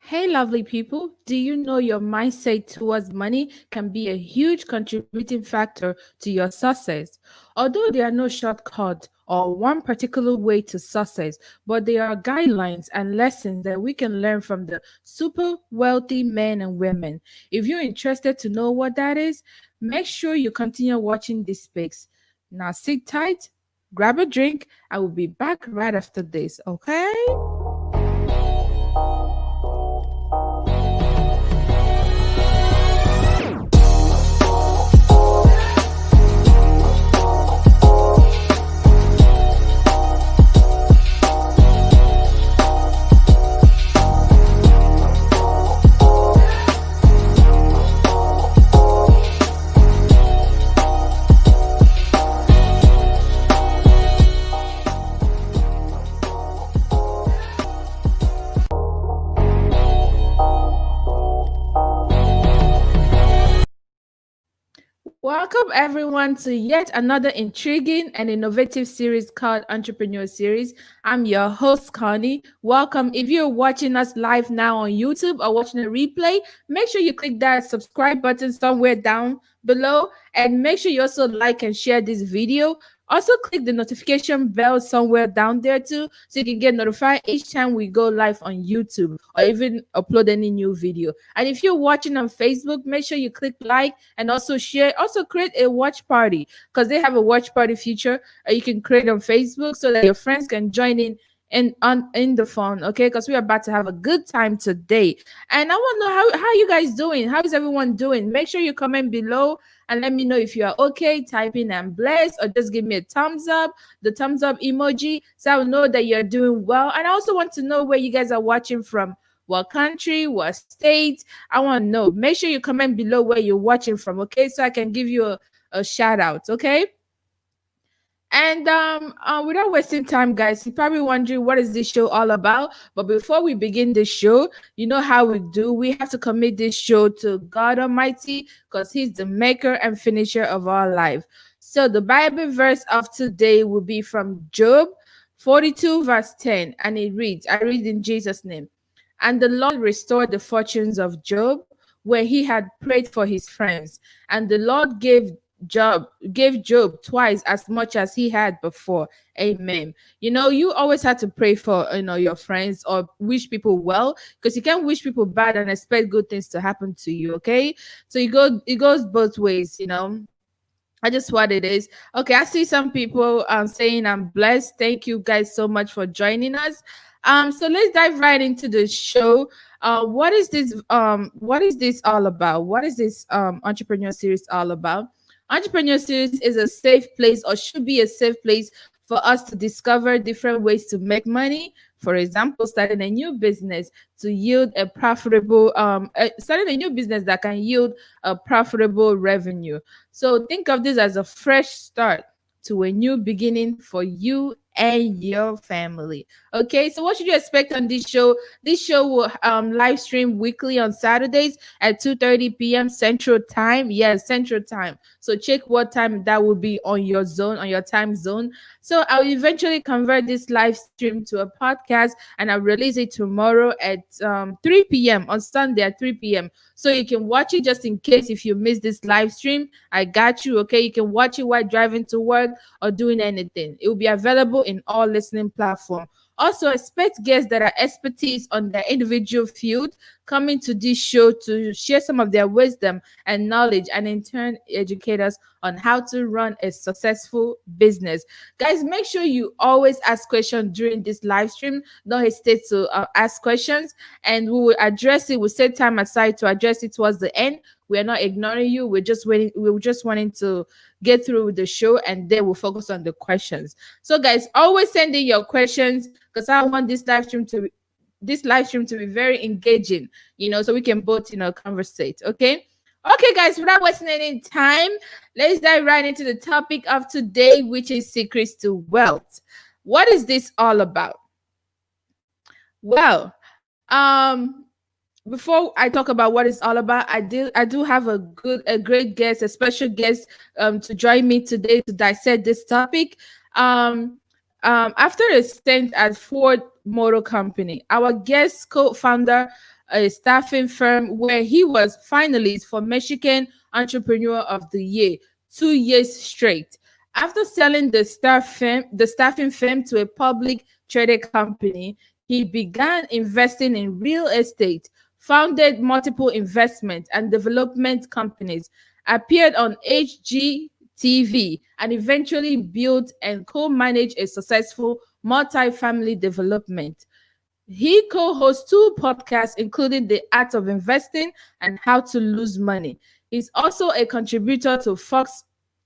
Hey, lovely people. Do you know your mindset towards money can be a huge contributing factor to your success? Although there are no shortcuts or one particular way to success, but there are guidelines and lessons that we can learn from the super wealthy men and women. If you're interested to know what that is, make sure you continue watching this space. Now sit tight, grab a drink. I will be back right after this, okay? Welcome everyone to yet another intriguing and innovative series called Entrepreneur Series. I'm your host Connie. Welcome. If you're watching us live now on YouTube or watching a replay, make sure you click that subscribe button somewhere down below and make sure you also like and share this video. Also click the notification bell somewhere down there too so you can get notified each time we go live on YouTube or even upload any new video. And if you're watching on Facebook, make sure you click like and also share. Also create a watch party because they have a watch party feature you can create on Facebook so that your friends can join in the fun, okay? Because we're about to have a good time today. And I want to know how you guys doing. How is everyone doing? Make sure you comment below and let me know if you are okay. Type in "I'm blessed" or just give me a thumbs up, the thumbs up emoji, so I will know that you're doing well. And I also want to know where you guys are watching from. What country, what state? I want to know. Make sure you comment below where you're watching from, okay? So I can give you a shout out, okay? And without wasting time, guys, you're probably wondering what is this show all about. But before we begin the show, you know how we do. We have to commit this show to God Almighty because He's the maker and finisher of our life. So the Bible verse of today will be from Job 42, verse 10, and it reads, I read in Jesus' name. And the Lord restored the fortunes of Job where he had prayed for his friends, and the Lord Job gave Job twice as much as he had before. Amen. You know, you always have to pray for your friends or wish people well because you can't wish people bad and expect good things to happen to you. Okay, so it goes both ways. I just what it is. Okay, I see some people saying I'm blessed. Thank you guys so much for joining us. So let's dive right into the show. What is this all about? What is this entrepreneur series all about? Entrepreneur series is a safe place or should be a safe place for us to discover different ways to make money. For example, starting a new business to yield a profitable starting a new business that can yield a profitable revenue. So think of this as a fresh start to a new beginning for you and your family. Okay, so what should you expect on this show? This show will live stream weekly on Saturdays at 2:30 p.m. Central Time. Yes, Central Time. So check what time that will be on your zone, on your time zone. So I'll eventually convert this live stream to a podcast and I'll release it tomorrow at 3 p.m. on Sunday at 3 p.m. So you can watch it just in case if you miss this live stream. I got you. Okay, you can watch it while driving to work or doing anything. It will be available in all listening platforms. Also, expect guests that are expertise on their individual field coming to this show to share some of their wisdom and knowledge and in turn educate us on how to run a successful business. Guys, make sure you always ask questions during this live stream. Don't hesitate to ask questions and we will address it. We'll set time aside to address it towards the end. We're not ignoring you. We're just waiting. We're just wanting to get through with the show and then we'll focus on the questions. So guys, always send in your questions because I want this live stream to be very engaging, so we can both, conversate. Okay, guys, without wasting any time, let's dive right into the topic of today, which is secrets to wealth. What is this all about? Well, before I talk about what it's all about, I do have a great guest, a special guest to join me today to dissect this topic. Um After a stint at Ford Motor Company, our guest co-founder a staffing firm where he was finalist for Michigan Entrepreneur of the Year 2 years straight. After selling the staffing firm to a public traded company, he began investing in real estate, founded multiple investment and development companies, appeared on HGTV, and eventually built and co-managed a successful multi-family development. He co hosts two podcasts, including The Art of Investing and How to Lose Money. He's also a contributor to Fox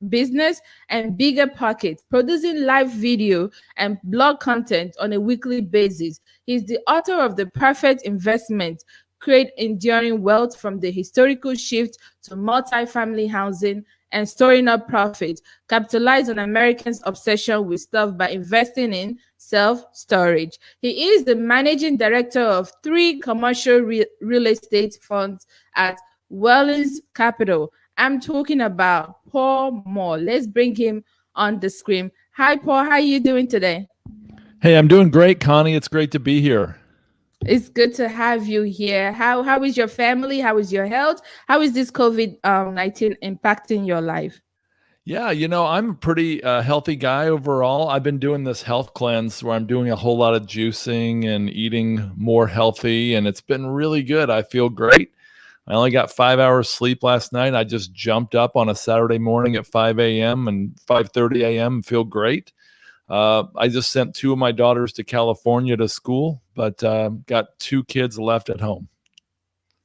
Business and Bigger Pockets, producing live video and blog content on a weekly basis. He's the author of The Perfect Investment: Create Enduring Wealth from the Historical Shift to Multifamily Housing and Storing Up Profit. Capitalize on Americans' obsession with stuff by investing in self-storage. He is the managing director of three commercial real estate funds at Wellings Capital. I'm talking about Paul Moore. Let's bring him on the screen. Hi, Paul. How are you doing today? Hey, I'm doing great, Connie. It's great to be here. It's good to have you here. How is your family? How is your health? How is this COVID-19 impacting your life? Yeah, I'm a pretty healthy guy overall. I've been doing this health cleanse where I'm doing a whole lot of juicing and eating more healthy, and it's been really good. I feel great. I only got 5 hours sleep last night. I just jumped up on a Saturday morning at 5 a.m. and 5:30 a.m. and feel great. I just sent two of my daughters to California to school, but got two kids left at home.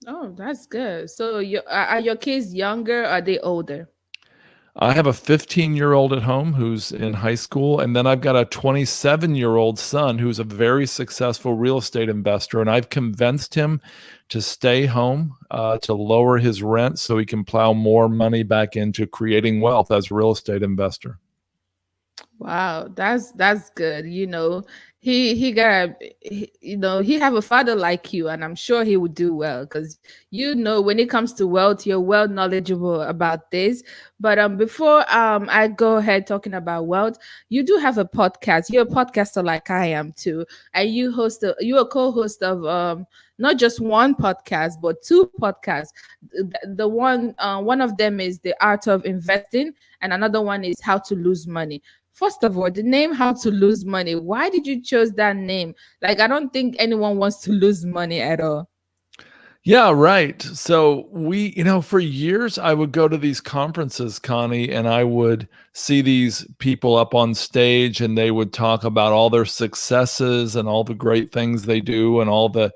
Oh, that's good. So are your kids younger or are they older? I have a 15-year-old at home who's in high school, and then I've got a 27-year-old son who's a very successful real estate investor, and I've convinced him to stay home to lower his rent so he can plow more money back into creating wealth as a real estate investor. Wow, that's good. He got he have a father like you, and I'm sure he would do well because when it comes to wealth, you're well knowledgeable about this. But before I go ahead talking about wealth, you do have a podcast. You're a podcaster like I am too, and you're a co-host of not just one podcast but two podcasts. One of them is The Art of Investing, and another one is How to Lose Money. First of all, the name How to Lose Money. Why did you choose that name? Like, I don't think anyone wants to lose money at all. Yeah, right. So for years I would go to these conferences, Connie, and I would see these people up on stage and they would talk about all their successes and all the great things they do and all the,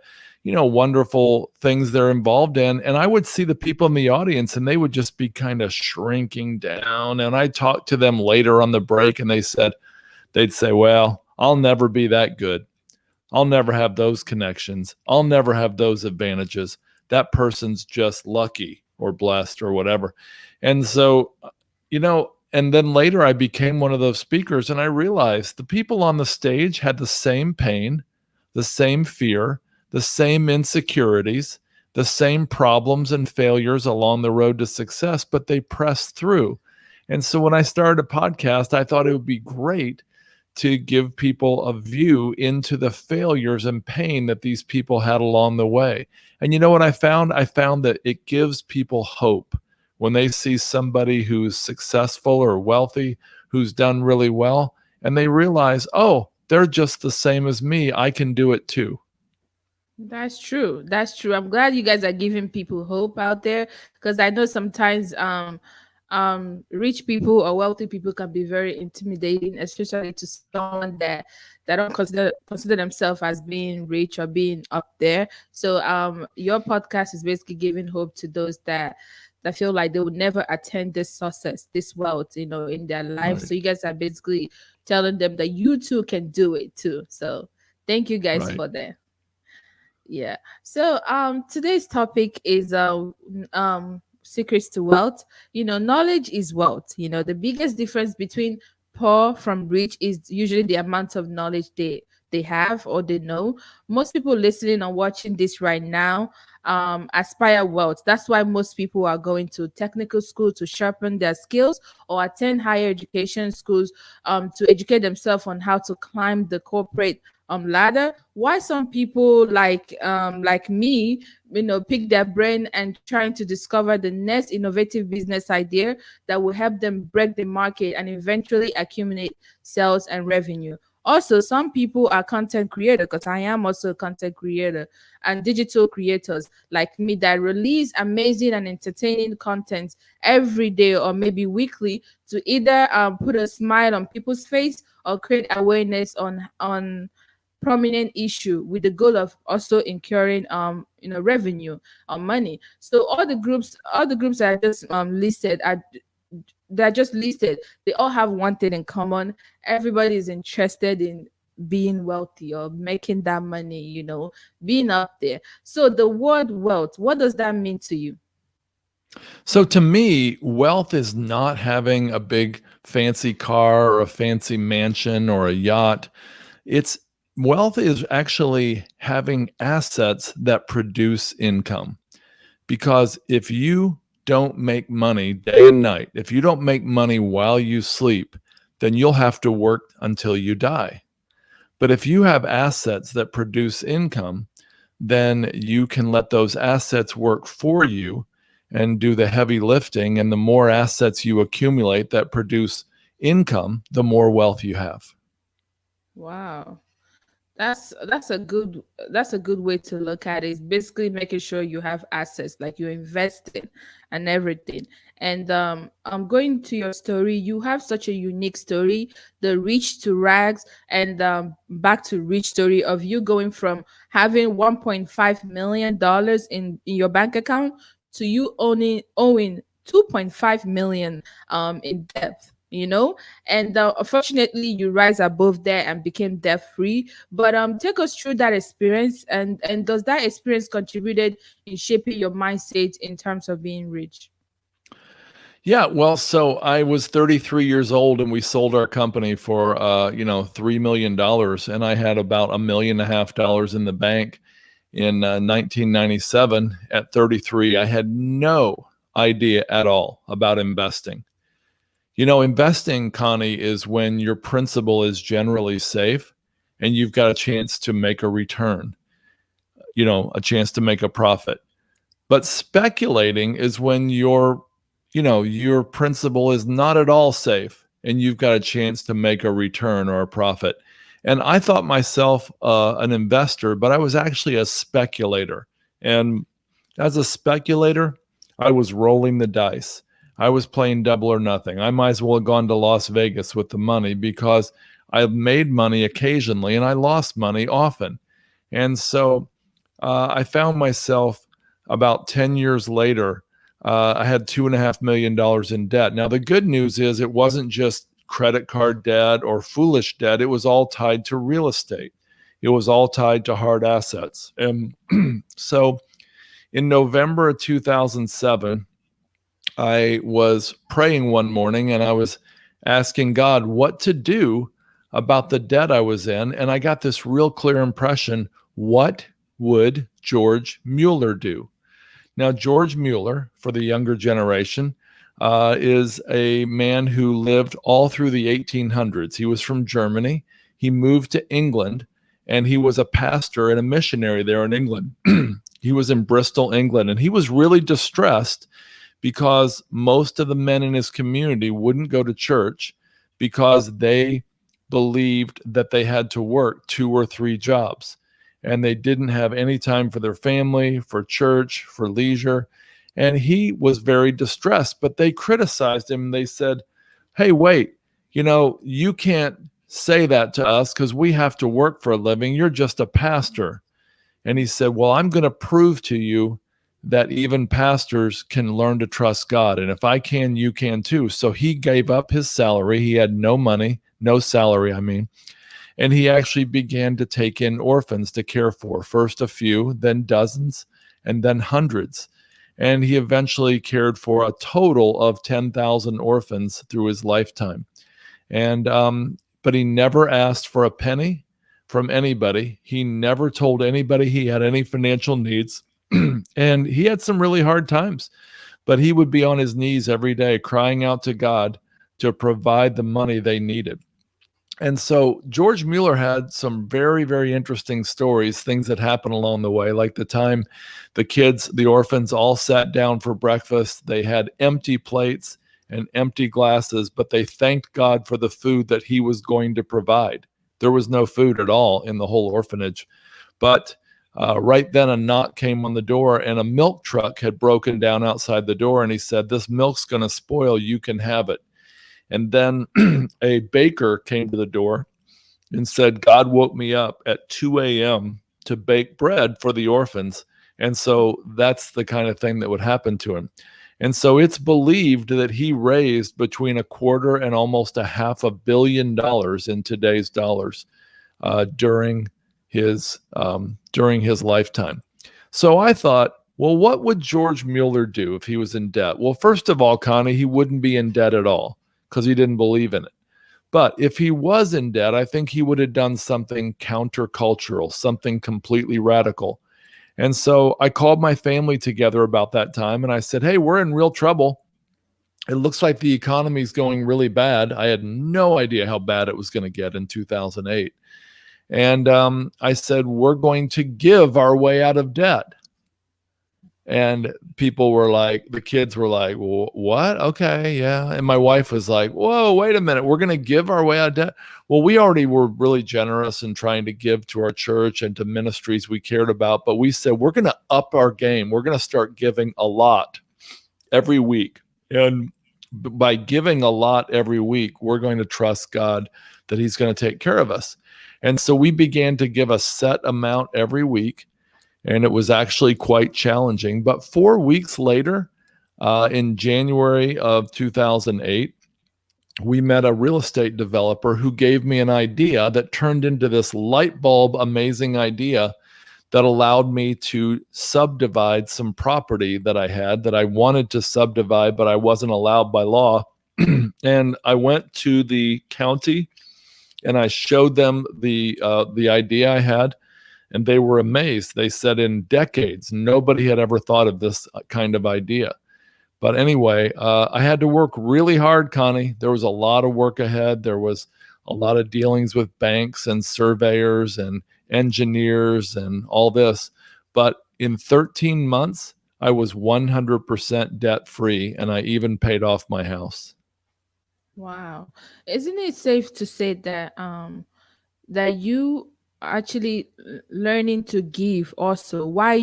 wonderful things they're involved in. And I would see the people in the audience and they would just be kind of shrinking down. And I talked to them later on the break and they'd say, well, I'll never be that good. I'll never have those connections. I'll never have those advantages. That person's just lucky or blessed or whatever. And so, and then later I became one of those speakers and I realized the people on the stage had the same pain, the same fear, the same insecurities, the same problems and failures along the road to success, but they pressed through. And so when I started a podcast, I thought it would be great to give people a view into the failures and pain that these people had along the way. And you know what I found? I found that it gives people hope when they see somebody who's successful or wealthy, who's done really well, and they realize, oh, they're just the same as me. I can do it too. That's true. That's true. I'm glad you guys are giving people hope out there because I know sometimes rich people or wealthy people can be very intimidating, especially to someone that don't consider themselves as being rich or being up there. So your podcast is basically giving hope to those that feel like they would never attain this success, this wealth, in their life. Right. So you guys are basically telling them that you too can do it too. So thank you guys Right. for that. Yeah. So today's topic is secrets to wealth. Knowledge is wealth. The biggest difference between poor from rich is usually the amount of knowledge they have or they know. Most people listening or watching this right now aspire wealth. That's why most people are going to technical school to sharpen their skills or attend higher education schools to educate themselves on how to climb the corporate ladder. Why some people like me, pick their brain and trying to discover the next innovative business idea that will help them break the market and eventually accumulate sales and revenue. Also, some people are content creator, because I am also a content creator, and digital creators like me that release amazing and entertaining content every day or maybe weekly to either put a smile on people's face or create awareness on prominent issue with the goal of also incurring revenue or money. So all the groups that I just listed are they're just listed. They all have one thing in common. Everybody is interested in being wealthy or making that money, being up there. So the word wealth, what does that mean to you? So to me, wealth is not having a big fancy car or a fancy mansion or a yacht. It's Wealth is actually having assets that produce income. Because if you don't make money day and night, if you don't make money while you sleep, then you'll have to work until you die. But if you have assets that produce income, then you can let those assets work for you and do the heavy lifting. And the more assets you accumulate that produce income, the more wealth you have. Wow. That's a good way to look at it. It's basically making sure you have assets, like you're investing and everything. And I'm going to your story. You have such a unique story, the rich to rags, and back to rich story of you going from having $1.5 million in your bank account to you owing 2.5 million in debt. And unfortunately you rise above there and became debt free. But take us through that experience, and does that experience contributed in shaping your mindset in terms of being rich? Yeah, well, so I was 33 years old and we sold our company for $3 million, and I had about $1.5 million in the bank in 1997. At 33, I had no idea at all about investing. Investing, Connie, is when your principal is generally safe and you've got a chance to make a return, a chance to make a profit. But speculating is when your principal is not at all safe and you've got a chance to make a return or a profit. And I thought myself an investor, but I was actually a speculator. And as a speculator, I was rolling the dice. I was playing double or nothing. I might as well have gone to Las Vegas with the money, because I made money occasionally and I lost money often. And so I found myself about 10 years later, I had $2.5 million in debt. Now, the good news is it wasn't just credit card debt or foolish debt. It was all tied to real estate. It was all tied to hard assets. And so in November of 2007, I was praying one morning and I was asking God what to do about the debt I was in. And I got this real clear impression: what would George Mueller do? Now, George Mueller, for the younger generation, is a man who lived all through the 1800s. He was from Germany. He moved to England, and he was a pastor and a missionary there in England. He was in Bristol, England, and he was really distressed because most of the men in his community wouldn't go to church because they believed that they had to work 2 or 3 jobs, and they didn't have any time for their family, for church, for leisure. And he was very distressed, but they criticized him. They said, "Hey, wait, you can't say that to us because we have to work for a living. You're just a pastor." And he said, "Well, I'm going to prove to you that even pastors can learn to trust God. And if I can, you can too." So he gave up his salary. He had no money, no salary, I mean. And he actually began to take in orphans to care for, first a few, then dozens, and then hundreds. And he eventually cared for a total of 10,000 orphans through his lifetime. And but he never asked for a penny, from anybody. He never told anybody he had any financial needs. And he had some really hard times, but he would be on his knees every day crying out to God to provide the money they needed. And so George Mueller had some very, very interesting stories, things that happened along the way, like the time the kids, the orphans, all sat down for breakfast. They had empty plates and empty glasses, but they thanked God for the food that he was going to provide. There was no food at all in the whole orphanage. But right then, a knock came on the door, and a milk truck had broken down outside the door. And he said, "This milk's going to spoil. You can have it." And then a baker came to the door and said, "God woke me up at 2 a.m. to bake bread for the orphans." And so that's the kind of thing that would happen to him. And so it's believed that he raised between a quarter and almost $500 million in today's dollars during his lifetime. So I thought, well, what would George Mueller do if he was in debt? Well, first of all, Connie, he wouldn't be in debt at all because he didn't believe in it. But if he was in debt, I think he would have done something countercultural, something completely radical. And so I called my family together about that time and I said, "Hey, we're in real trouble. It looks like the economy is going really bad." I had no idea how bad it was going to get in 2008. And I said, "We're going to give our way out of debt." And people were like, the kids were like, "Well, what? Okay, yeah." And my wife was like, "Whoa, wait a minute. We're going to give our way out of debt." Well, we already were really generous in trying to give to our church and to ministries we cared about. But we said, we're going to up our game. We're going to start giving a lot every week. And by giving a lot every week, we're going to trust God that he's going to take care of us. And so we began to give a set amount every week. And it was actually quite challenging. But 4 weeks later, in January of 2008, we met a real estate developer who gave me an idea that turned into this light bulb, amazing idea that allowed me to subdivide some property that I had that I wanted to subdivide, but I wasn't allowed by law. And I went to the county and I showed them the idea I had. And they were amazed. They said in decades, nobody had ever thought of this kind of idea. But anyway, I had to work really hard, Connie. There was a lot of work ahead. There was a lot of dealings with banks and surveyors and engineers and all this. But in 13 months, I was 100% debt free, and I even paid off my house. Wow. Isn't it safe to say that you actually learning to give also while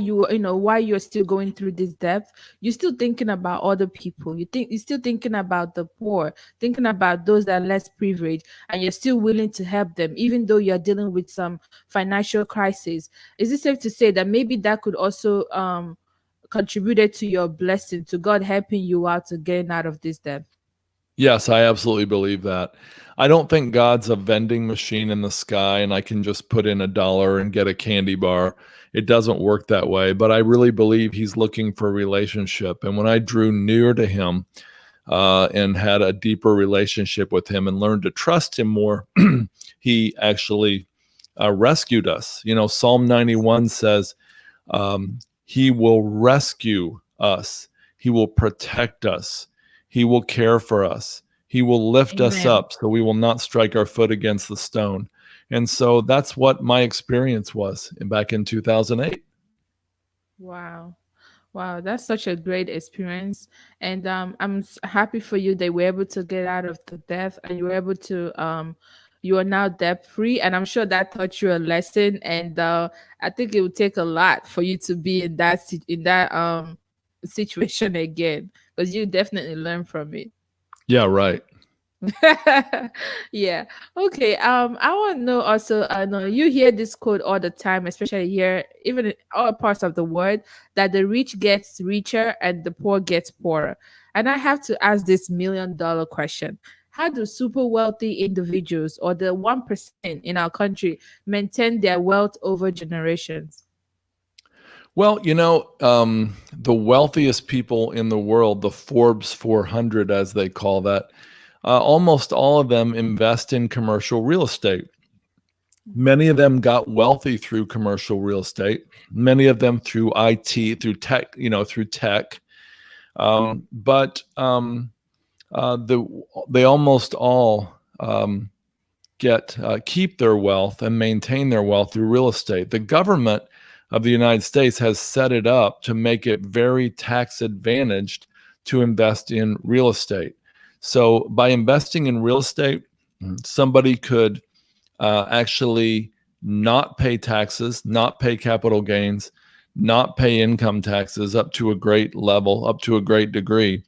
while you're still going through this depth, you're still thinking about other people, you're still thinking about the poor, thinking about those that are less privileged, and you're still willing to help them even though you're dealing with some financial crisis. Is it safe to say that maybe that could also contributed to your blessing, to God helping you out to get out of this debt? Yes, I absolutely believe that. I don't think God's a vending machine in the sky and I can just put in $1 and get a candy bar. It doesn't work that way, but I really believe he's looking for a relationship. And when I drew near to him and had a deeper relationship with him and learned to trust him more, he actually rescued us. You know, Psalm 91 says, he will rescue us. He will protect us. He will care for us. He will lift us Amen. up so we will not strike our foot against the stone. And so that's what my experience was back in 2008. Wow. Wow, that's such a great experience. And happy for you that you were able to get out of the death and you were able to you are now debt free. And I'm sure that taught you a lesson. And I think it would take a lot for you to be in that situation again, because you definitely learn from it. Yeah, right. Yeah. Okay. I want to know also. I know you hear this quote all the time, especially here, even in all parts of the world, that the rich gets richer and the poor gets poorer. And I have to ask this $1 million question: how do super wealthy individuals, or the 1% in our country, maintain their wealth over generations? Well, the wealthiest people in the world, the Forbes 400, as they call that, almost all of them invest in commercial real estate. Many of them got wealthy through commercial real estate, many of them through IT, through tech, through tech. But they almost all keep their wealth and maintain their wealth through real estate. The government of the United States has set it up to make it very tax advantaged to invest in real estate. So by investing in real estate, somebody could actually not pay taxes, not pay capital gains, not pay income taxes up to a great level, up to a great degree,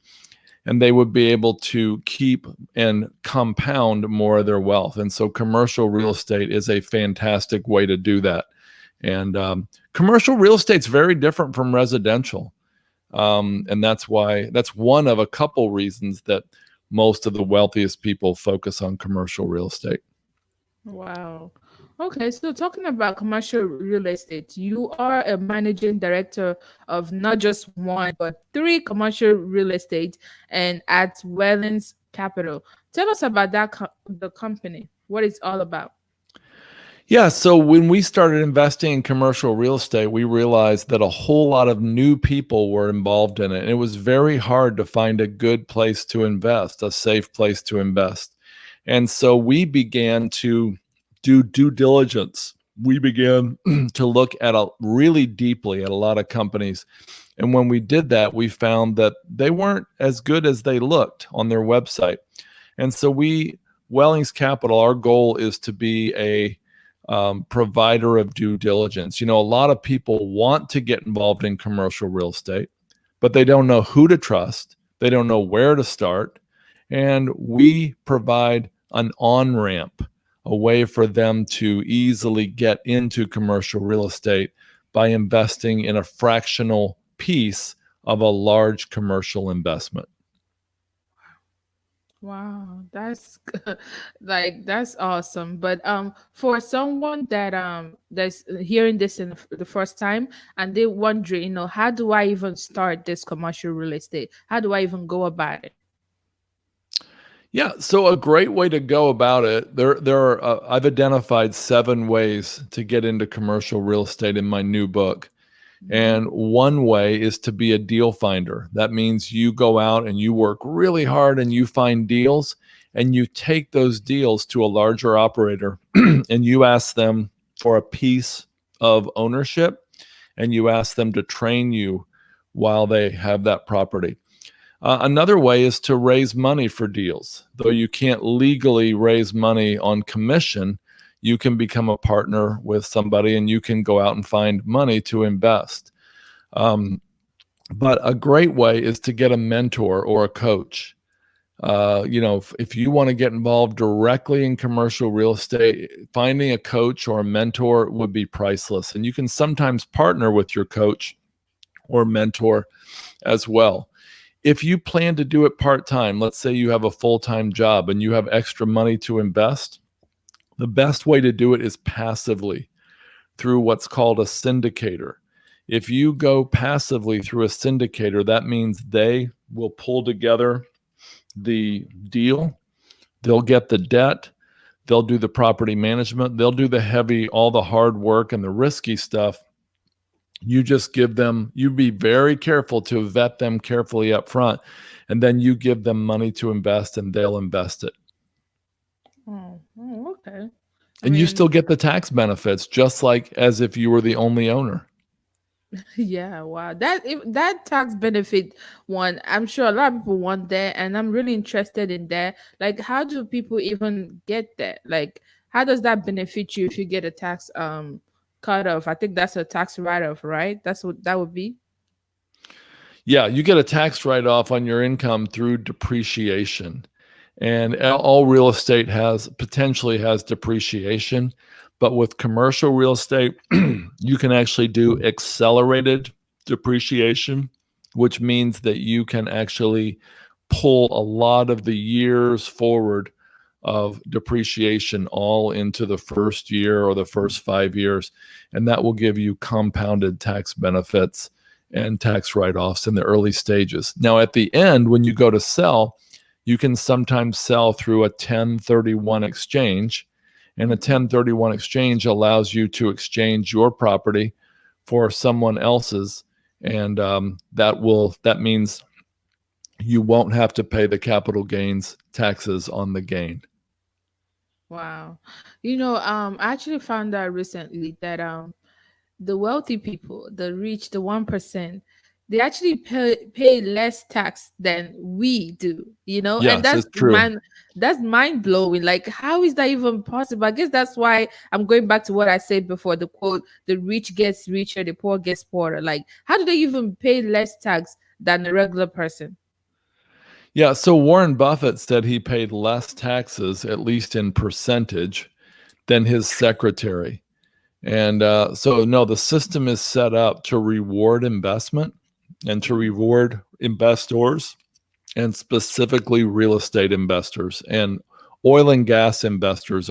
and they would be able to keep and compound more of their wealth. And so commercial real estate is a fantastic way to do that. And commercial real estate's very different from residential. And that's one of a couple reasons that most of the wealthiest people focus on commercial real estate. Wow. Okay, so talking about commercial real estate, you are a managing director of not just one, but three commercial real estate and at Wellens Capital. Tell us about the company, what it's all about. Yeah, so when we started investing in commercial real estate, we realized that a whole lot of new people were involved in it. And it was very hard to find a good place to invest, a safe place to invest. And so we began to do due diligence. We began to look at really deeply at a lot of companies. And when we did that, we found that they weren't as good as they looked on their website. And so Wellings Capital, our goal is to be a provider of due diligence. A lot of people want to get involved in commercial real estate, but they don't know who to trust. They don't know where to start. And we provide an on-ramp, a way for them to easily get into commercial real estate by investing in a fractional piece of a large commercial investment. Wow, that's that's awesome. But for someone that's hearing this in the first time and they wondering, how do I even start this commercial real estate? How do I even go about it? Yeah, so a great way to go about it, there are I've identified 7 ways to get into commercial real estate in my new book. And one way is to be a deal finder. That means you go out and you work really hard and you find deals and you take those deals to a larger operator and you ask them for a piece of ownership and you ask them to train you while they have that property. Another way is to raise money for deals. Though you can't legally raise money on commission, you can become a partner with somebody and you can go out and find money to invest. But a great way is to get a mentor or a coach. If you want to get involved directly in commercial real estate, finding a coach or a mentor would be priceless. And you can sometimes partner with your coach or mentor as well. If you plan to do it part-time, let's say you have a full-time job and you have extra money to invest, the best way to do it is passively through what's called a syndicator. If you go passively through a syndicator, that means they will pull together the deal, they'll get the debt, they'll do the property management, they'll do all the hard work and the risky stuff. You just give them, you be very careful to vet them carefully up front, and then you give them money to invest and they'll invest it. Okay. And you still get the tax benefits, just like as if you were the only owner. Yeah, wow. That tax benefit one, I'm sure a lot of people want that, and I'm really interested in that. Like, how do people even get that? Like, how does that benefit you if you get a tax cut off? I think that's a tax write-off, right? That's what that would be. Yeah, you get a tax write-off on your income through depreciation. And all real estate potentially has depreciation. But with commercial real estate, you can actually do accelerated depreciation, which means that you can actually pull a lot of the years forward of depreciation all into the first year or the first 5 years. And that will give you compounded tax benefits and tax write-offs in the early stages. Now, at the end, when you go to sell, you can sometimes sell through a 1031 exchange. And a 1031 exchange allows you to exchange your property for someone else's, and that means you won't have to pay the capital gains taxes on the gain. Wow. I actually found out recently that the wealthy people, the rich, the 1%, they actually pay less tax than we do, and Yes, it's true. that's mind blowing. Like, how is that even possible? I guess that's why I'm going back to what I said before, the quote, the rich gets richer, the poor gets poorer. Like, how do they even pay less tax than a regular person? Yeah, so Warren Buffett said he paid less taxes, at least in percentage, than his secretary. And so, no, the system is set up to reward investment and to reward investors, and specifically real estate investors. And oil and gas investors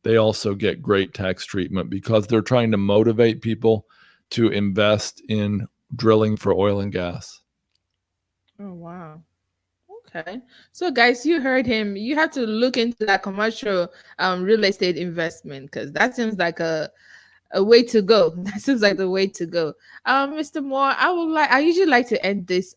they also get great tax treatment because they're trying to motivate people to invest in drilling for oil and gas. Oh, wow. Okay. So guys, you heard him. You have to look into that commercial real estate investment, because that seems like a way to go. That seems like the way to go. Mr. Moore, I usually like to end this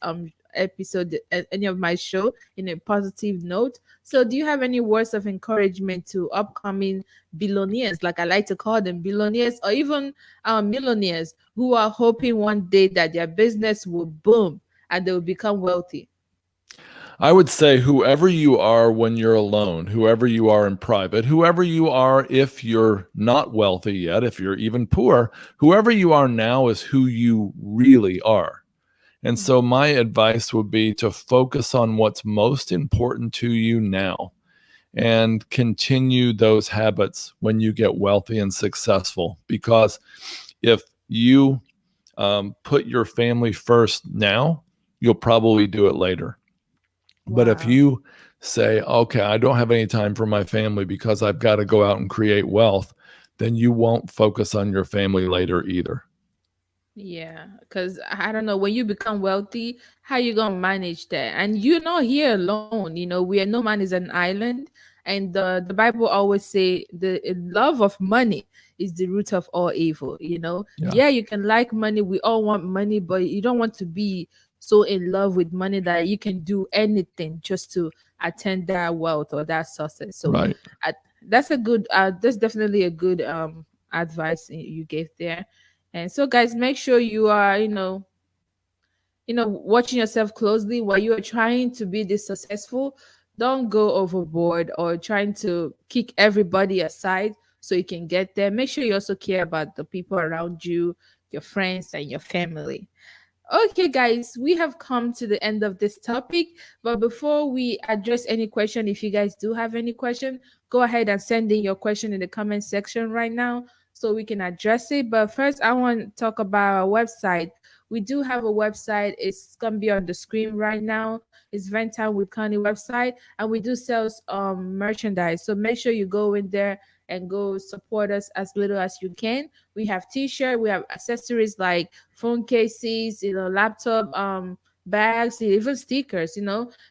episode, any of my show, in a positive note. So do you have any words of encouragement to upcoming billionaires, like I like to call them, billionaires, or even millionaires, who are hoping one day that their business will boom and they will become wealthy? I would say whoever you are when you're alone, whoever you are in private, whoever you are if you're not wealthy yet, if you're even poor, whoever you are now is who you really are. And so my advice would be to focus on what's most important to you now and continue those habits when you get wealthy and successful. Because if you put your family first now, you'll probably do it later. But if Wow. you say, okay, I don't have any time for my family because I've got to go out and create wealth, then you won't focus on your family later either. Yeah, because I don't know, when you become wealthy, how you gonna manage that? And you're not here alone. We are, no man is an island, and the Bible always say the love of money is the root of all evil. Yeah, Yeah, you can like money. We all want money, but you don't want to be so in love with money that you can do anything just to attain that wealth or that success. So, right. I, that's definitely a good advice you gave there. And so, guys, make sure you are, watching yourself closely while you are trying to be this successful. Don't go overboard or trying to kick everybody aside so you can get there. Make sure you also care about the people around you, your friends, and your family. Okay, guys, we have come to the end of this topic. But before we address any question, if you guys do have any question, go ahead and send in your question in the comment section right now so we can address it. But first, I want to talk about our website. We do have a website. It's gonna be on the screen right now. It's Ventime with Connie website, and we do sell merchandise. So make sure you go in there and go support us as little as you can. We have t-shirt, we have accessories like phone cases, laptop bags, even stickers.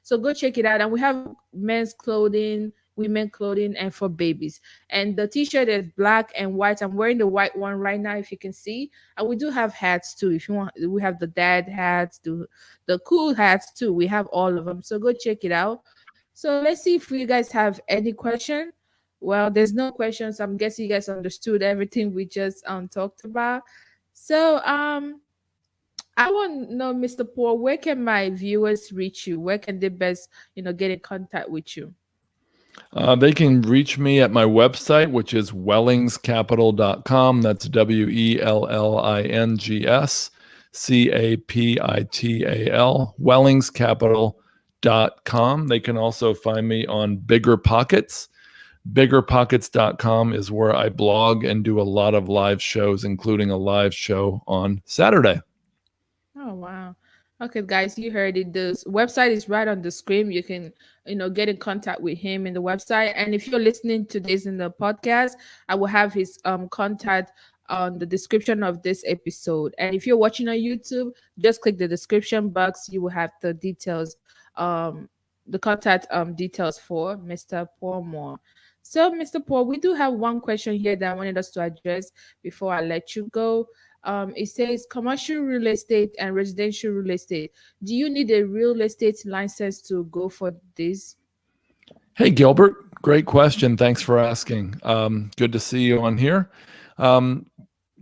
So go check it out. And we have men's clothing, women clothing, and for babies. And the t-shirt is black and white. I'm wearing the white one right now, if you can see. And we do have hats too. If you want, we have the dad hats, the cool hats too. We have all of them. So go check it out. So let's see if you guys have any question. Well, there's no questions. I'm guessing you guys understood everything we just talked about. So I want to know, Mr. Paul, where can my viewers reach you? Where can they best, get in contact with you? They can reach me at my website, which is wellingscapital.com. That's WELLINGSCAPITAL, wellingscapital.com. They can also find me on Bigger Pockets. Biggerpockets.com is where I blog and do a lot of live shows, including a live show on Saturday. Oh, wow. Okay, guys, you heard it. The website is right on the screen. You can, get in contact with him in the website. And if you're listening to this in the podcast, I will have his contact on the description of this episode. And if you're watching on YouTube, just click the description box. You will have the contact details for Mr. Paul Moore. So, Mr. Paul, we do have one question here that I wanted us to address before I let you go. It says commercial real estate and residential real estate. Do you need a real estate license to go for this? Hey, Gilbert, great question. Thanks for asking. Good to see you on here. Um,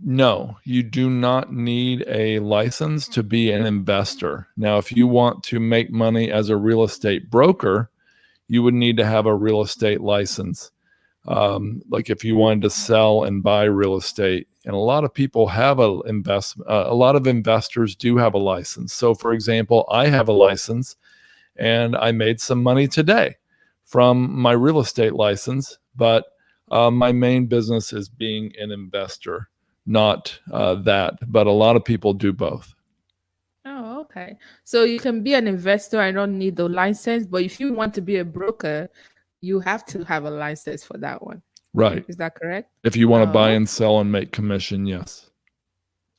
no, you do not need a license to be an investor. Now, if you want to make money as a real estate broker, you would need to have a real estate license. Like if you wanted to sell and buy real estate, and a lot of people have a lot of investors do have a license. So, for example, I have a license and I made some money today from my real estate license, but my main business is being an investor, not that. But a lot of people do both. Oh, okay. So you can be an investor. I don't need the license, but if you want to be a broker, you have to have a license for that one. Right. Is that correct? If you want to buy Oh, and sell and make commission, yes.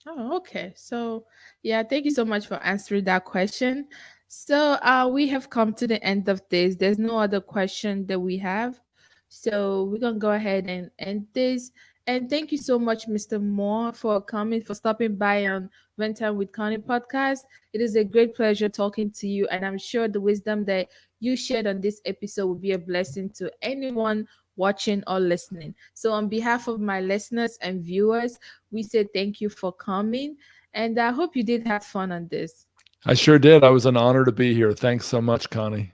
oh, okay. So, yeah, thank you so much for answering that question. So, we have come to the end of this. There's no other question that we have. So, we're gonna go ahead and end this. And thank you so much, Mr. Moore, for coming, for stopping by on Vent Time with Connie podcast. It is a great pleasure talking to you, and I'm sure the wisdom that you shared on this episode will be a blessing to anyone watching or listening. So, on behalf of my listeners and viewers, we say thank you for coming, and I hope you did have fun on this. I sure did. I was an honor to be here. Thanks so much, Connie.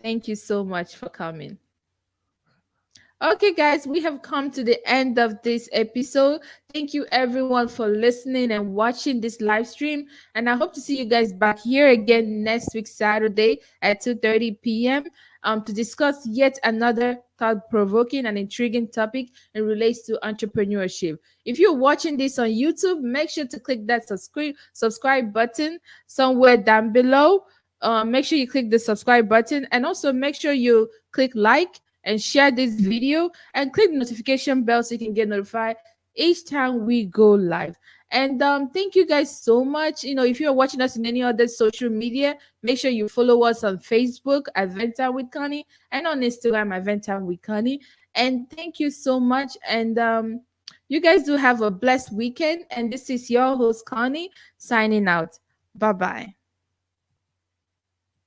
Thank you so much for coming. Okay, guys, we have come to the end of this episode. Thank you, everyone, for listening and watching this live stream. And I hope to see you guys back here again next week, Saturday at 2:30 p.m. To discuss yet another thought-provoking and intriguing topic in relates to entrepreneurship. If you're watching this on YouTube, make sure to click that subscribe button somewhere down below. Make sure you click the subscribe button, and also make sure you click like and share this video and click the notification bell so you can get notified each time we go live. And thank you guys so much. If you're watching us in any other social media, make sure you follow us on Facebook at Venta with Connie and on Instagram at Venta with Connie. And thank you so much. And you guys do have a blessed weekend. And this is your host Connie signing out. Bye bye.